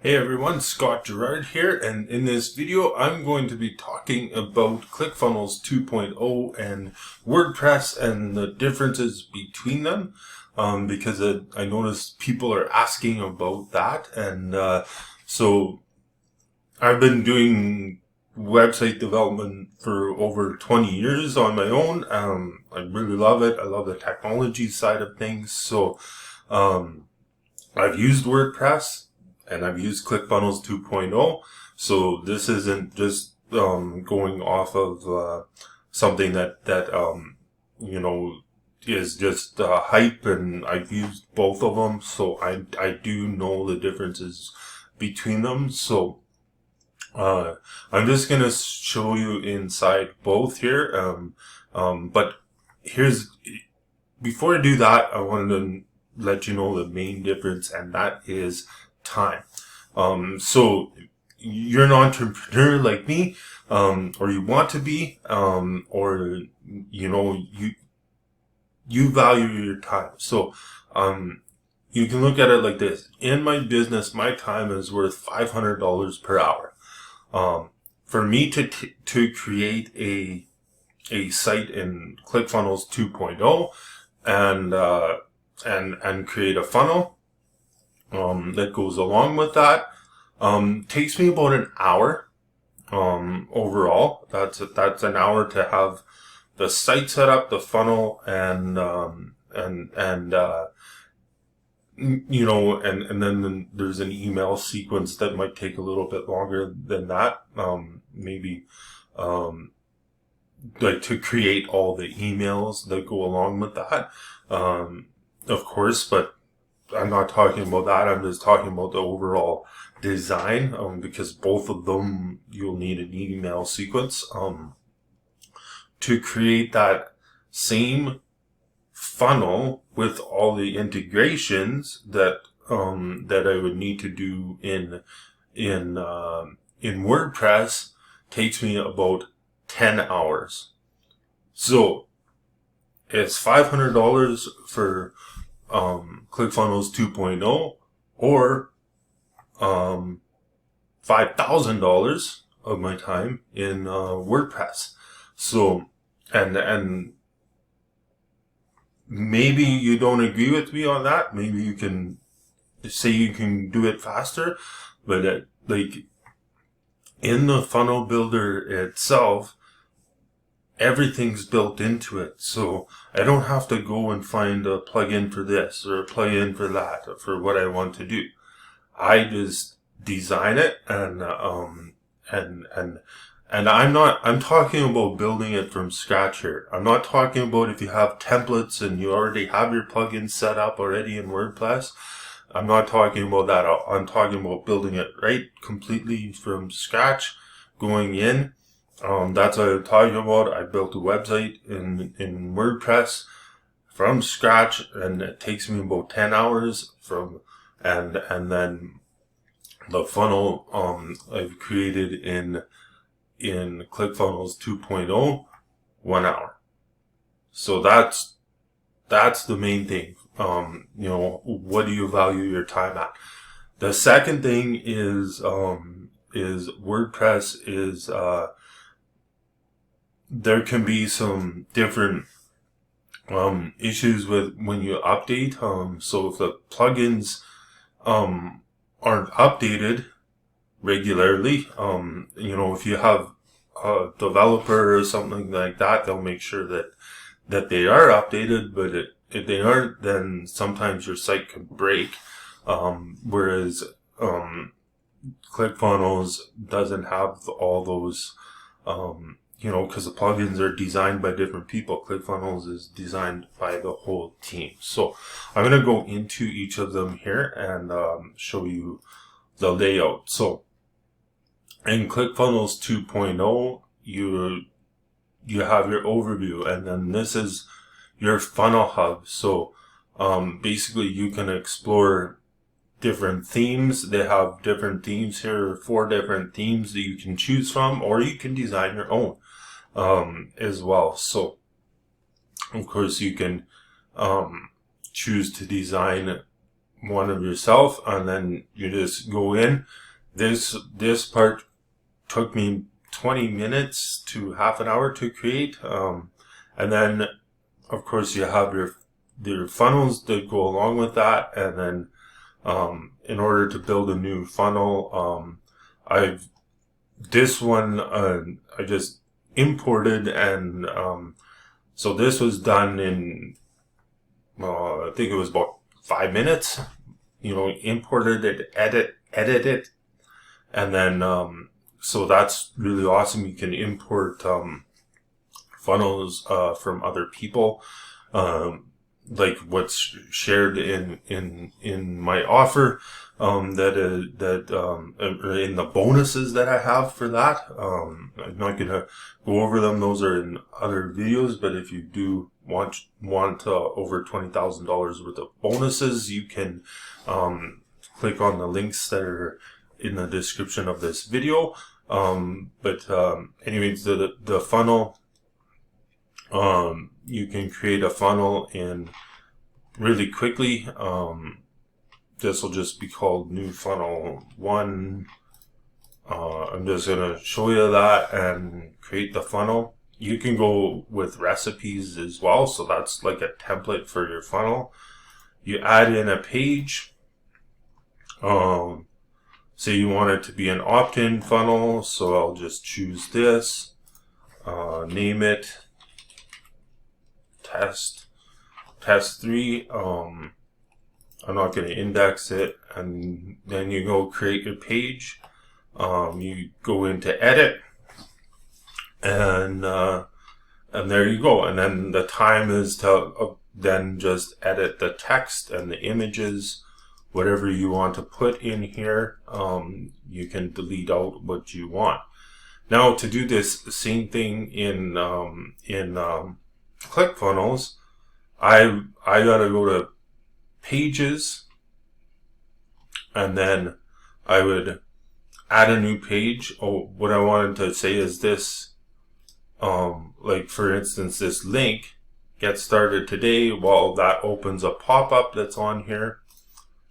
Hey everyone, Scott Girard here, and in this video I'm going to be talking about Clickfunnels 2.0 and WordPress and the differences between them, because I noticed people are asking about that, and so I've been doing website development for over 20 years on my own. I really love it. I love the technology side of things, so I've used WordPress and I've used Clickfunnels 2.0. So this isn't just going off of something that is just hype, and I've used both of them, so I do know the differences between them. So I'm just gonna show you inside both here. But before I do that, I wanted to let you know the main difference, and that is time. So you're an entrepreneur like me, or you want to be, or you value your time. So you can look at it like this: in my business, my time is worth $500 per hour. For me to create a site in Clickfunnels 2.0 and create a funnel that goes along with that, takes me about an hour overall. That's an hour to have the site set up, the funnel, and then there's an email sequence that might take a little bit longer than that. Maybe like to create all the emails that go along with that, of course, but I'm not talking about that. I'm just talking about the overall design, because both of them you'll need an email sequence to create that same funnel with all the integrations that I would need to do in WordPress. Takes me about 10 hours. So it's $500 for Clickfunnels 2.0 or $5,000 of my time in WordPress. So and maybe you don't agree with me on that. Maybe you can say you can do it faster, but in the funnel builder itself, everything's built into it. So I don't have to go and find a plugin for this or a plugin for that or for what I want to do. I just design it, and I'm talking about building it from scratch here. I'm not talking about if you have templates and you already have your plugins set up already in WordPress. I'm not talking about that. I'm talking about building it right completely from scratch, going in. That's what I'm talking about. I built a website in WordPress from scratch, and it takes me about 10 hours and then the funnel I've created in Clickfunnels 2.0, 1 hour. So that's the main thing. What do you value your time at? The second thing is WordPress is there can be some different issues with when you update. So if the plugins aren't updated regularly, if you have a developer or something like that, they'll make sure that they are updated. But if they aren't, then sometimes your site can break. Whereas ClickFunnels doesn't have all those, because the plugins are designed by different people. ClickFunnels is designed by the whole team. So I'm going to go into each of them here and show you the layout. So in Clickfunnels 2.0, you have your overview, and then this is your funnel hub. So basically you can explore different themes. They have different themes here, 4 different themes that you can choose from, or you can design your own as well. So of course you can choose to design one of yourself, and then you just go in. This part took me 20 minutes to half an hour to create, and then of course you have your funnels that go along with that, and then in order to build a new funnel, I just imported, and so this was done in, I think it was about 5 minutes. Imported it, edit it, and then so that's really awesome. You can import funnels from other people, like what's shared in my offer, or in the bonuses that I have for that. I'm not gonna go over them; those are in other videos. But if you do want over $20,000 worth of bonuses, you can click on the links that are in the description of this video. Anyways, the funnel, you can create a funnel in really quickly. This will just be called new funnel 1. I'm just gonna show you that and create the funnel. You can go with recipes as well, so that's like a template for your funnel. You add in a page. Say you want it to be an opt-in funnel, so I'll just choose this, name it test 3. I'm not going to index it, and then you go create your page. You go into edit, and there you go. And then the time is to then just edit the text and the images, whatever you want to put in here. You can delete out what you want. Now, to do this same thing in Clickfunnels, I gotta go to pages, and then I would add a new page. What I wanted to say is this, like for instance, this link, get started today. Well, that opens a pop-up that's on here.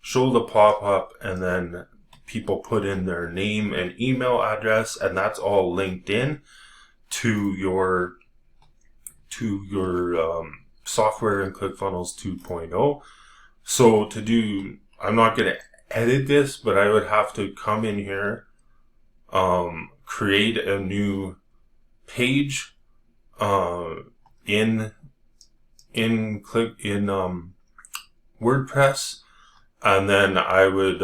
Show the pop-up, and then people put in their name and email address, and that's all linked in to your software in Clickfunnels 2.0. So I'm not going to edit this, but I would have to come in here, create a new page in WordPress, and then I would,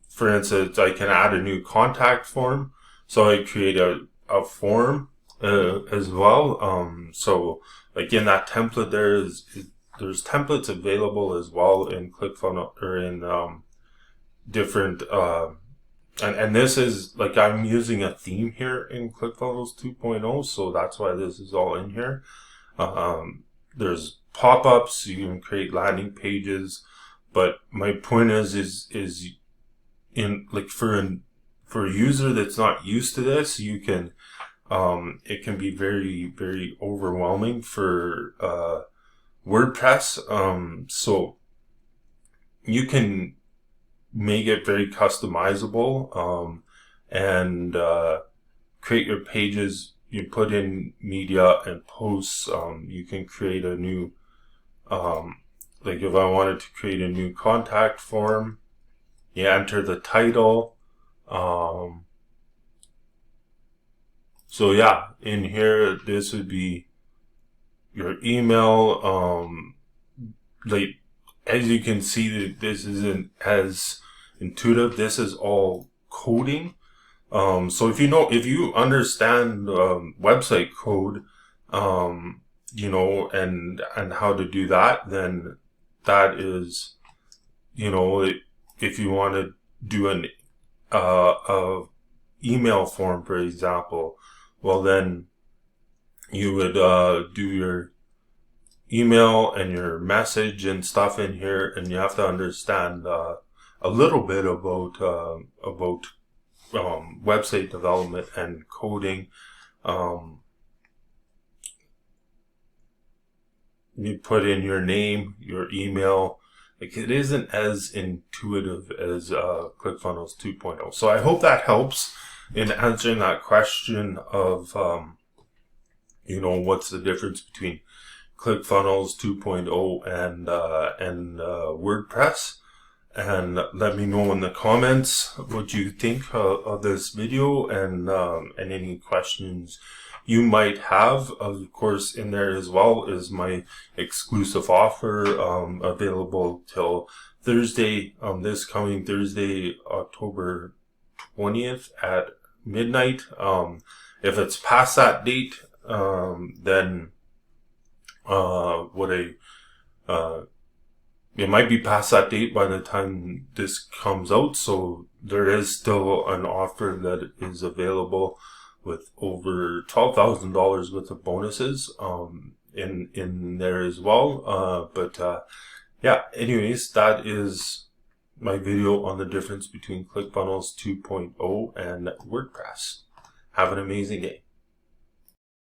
for instance, I can add a new contact form. So I create a form as well. So like in that template, there's templates available as well in Clickfunnels, or in different and this is like, I'm using a theme here in Clickfunnels 2.0, so that's why this is all in here. There's pop-ups, you can create landing pages, but my point is in like for a user that's not used to this, you can it can be very, very overwhelming for WordPress. So you can make it very customizable, and create your pages. You put in media and posts. You can create a new, like if I wanted to create a new contact form, you enter the title. So yeah, in here, this would be your email. Like, as you can see, this isn't as intuitive. This is all coding. So if you understand website code, and how to do that, then that is, if you want to do an a email form, for example, well then you would do your email and your message and stuff in here, and you have to understand a little bit about website development and coding. You put in your name, your email, Like, it isn't as intuitive as ClickFunnels 2.0. So I hope that helps in answering that question of, what's the difference between ClickFunnels 2.0 and WordPress. And let me know in the comments what you think of this video, and any questions you might have. Of course, in there as well is my exclusive offer, available till Thursday, this coming Thursday, October 20th at midnight. If it's past that date, then it might be past that date by the time this comes out, so there is still an offer that is available with over $12,000 worth of bonuses in there as well. Yeah, anyways, that is my video on the difference between ClickFunnels 2.0 and WordPress. Have an amazing day.